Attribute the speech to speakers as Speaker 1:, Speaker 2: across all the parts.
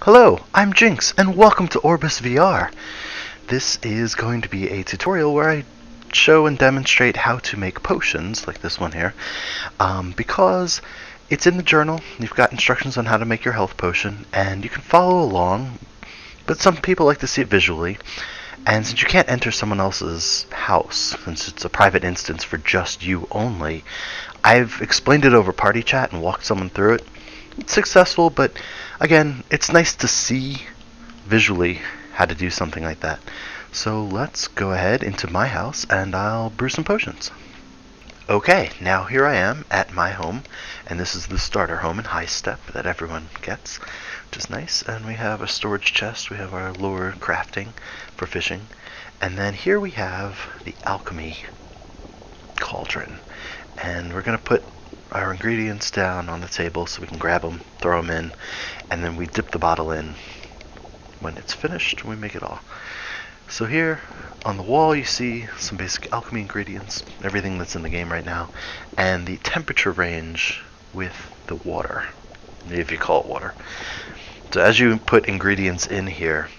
Speaker 1: Hello, I'm Jinx, and welcome to OrbusVR. This is going to be a tutorial where I show and demonstrate how to make potions, like this one here, because it's in the journal. You've got instructions on how to make your health potion, and you can follow along, but some people like to see it visually. And since you can't enter someone else's house, since it's a private instance for just you only, I've explained it over party chat and walked someone through it. It's successful, but again, it's nice to see visually how to do something like that. So let's go ahead into my house and I'll brew some potions. Okay, now here I am at my home, and this is the starter home in high step that everyone gets, which is nice. And we have a storage chest, we have our lure crafting for fishing, and then here we have the Alchemy Cauldron, and we're going to put our ingredients down on the table so we can grab them, throw them in, and then we dip the bottle in. When it's finished, we make it all. So here on the wall you see some basic alchemy ingredients, everything that's in the game right now, and the temperature range with the water, if you call it water. So as you put ingredients in here,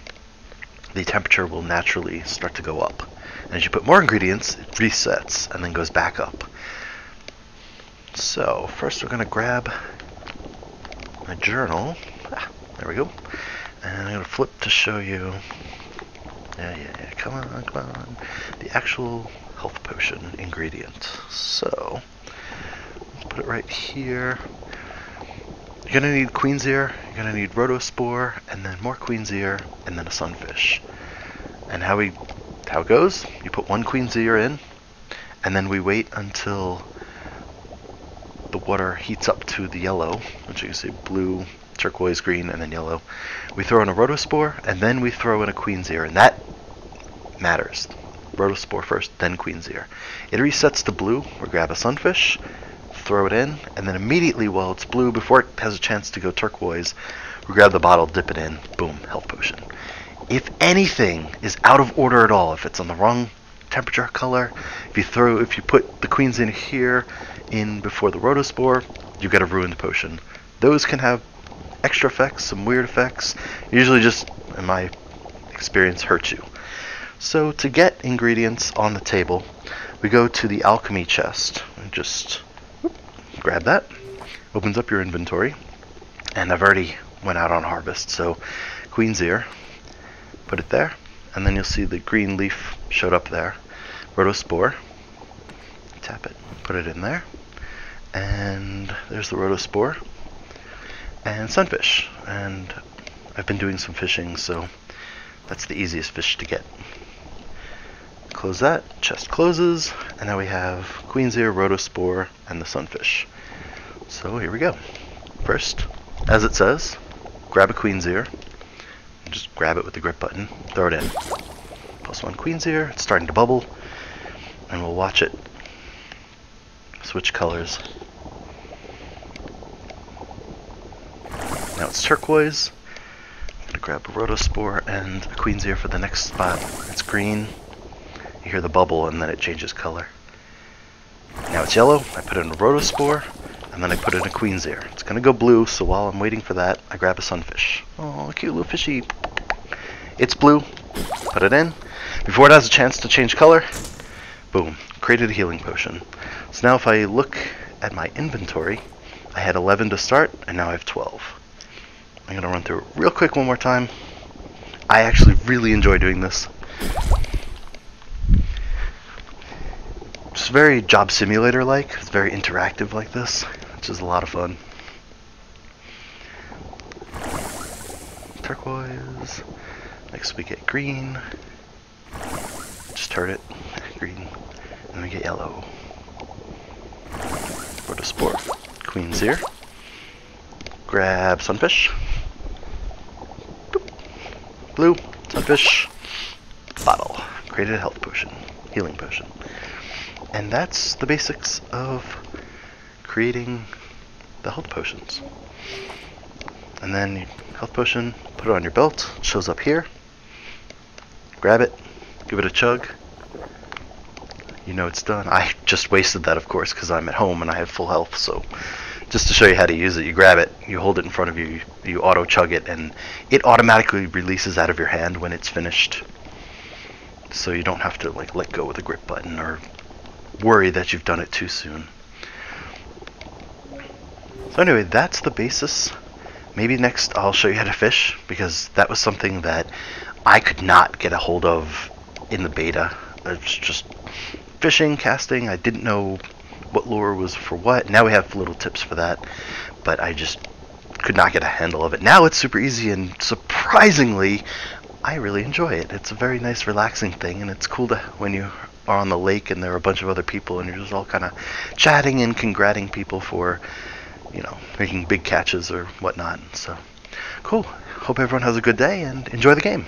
Speaker 1: the temperature will naturally start to go up. And as you put more ingredients, it resets and then goes back up. So first we're going to grab my journal. There we go. And I'm going to flip to show you. Yeah, come on. The actual health potion ingredient. So let's put it right here. You're going to need queen's ear, you're going to need rotospore, and then more queen's ear, and then a sunfish. And how it goes, you put one queen's ear in, and then we wait until the water heats up to the yellow, which you can see blue, turquoise, green, and then yellow. We throw in a rotospore, and then we throw in a queen's ear, and that matters. Rotospore first, then queen's ear. It resets to blue. We grab a sunfish, throw it in, and then immediately while it's blue, before it has a chance to go turquoise, we grab the bottle, dip it in, boom, health potion. If anything is out of order at all, if it's on the wrong temperature color, if you put the queen's in here in before the rotospore, you get a ruined potion. Those can have extra effects, some weird effects, usually just, in my experience, hurt you. So to get ingredients on the table, we go to the alchemy chest and just grab that. Opens up your inventory, and I've already went out on harvest, so queen's ear, put it there, and then you'll see the green leaf showed up there. Rotospore, tap it, put it in there, and there's the rotospore, and sunfish. And I've been doing some fishing, so that's the easiest fish to get. Close that, chest closes, and now we have queen's ear, rotospore, and the sunfish. So here we go. First, as it says, grab a queen's ear, and just grab it with the grip button, throw it in. Plus one queen's ear, it's starting to bubble, and we'll watch it switch colors. Now it's turquoise. I'm gonna grab a rotospore and a queen's ear for the next spot. It's green. You hear the bubble and then it changes color. Now it's yellow. I put in a rotospore and then I put in a queen's ear. It's gonna go blue, so while I'm waiting for that, I grab a sunfish. Oh, cute little fishy. It's blue. Put it in. Before it has a chance to change color, boom, created a healing potion. So now if I look at my inventory, I had 11 to start and now I have 12. I'm gonna run through it real quick one more time. I actually really enjoy doing this. It's very job simulator like. It's very interactive like this, which is a lot of fun. Turquoise. Next we get green. Just turn it. Green. And we get yellow. Rotospore. Queen's ear. Grab sunfish. Boop. Blue. Sunfish. Bottle. Created a health potion. Healing potion. And that's the basics of creating the health potions. And then health potion, put it on your belt, it shows up here. Grab it, give it a chug. You know it's done. I just wasted that, of course, because I'm at home and I have full health, so just to show you how to use it, you grab it, you hold it in front of you, you auto chug it, and it automatically releases out of your hand when it's finished. So you don't have to like let go of the grip button or worry that you've done it too soon. So anyway, that's the basis. Maybe next I'll show you how to fish, because that was something that I could not get a hold of in the beta. It's just fishing, casting. I didn't know what lure was for what. Now we have little tips for that, but I just could not get a handle of it. Now it's super easy, and surprisingly, I really enjoy it. It's a very nice, relaxing thing, and it's cool to when you are on the lake and there are a bunch of other people and you're just all kind of chatting and congrating people for, you know, making big catches or whatnot. So, cool. Hope everyone has a good day and enjoy the game.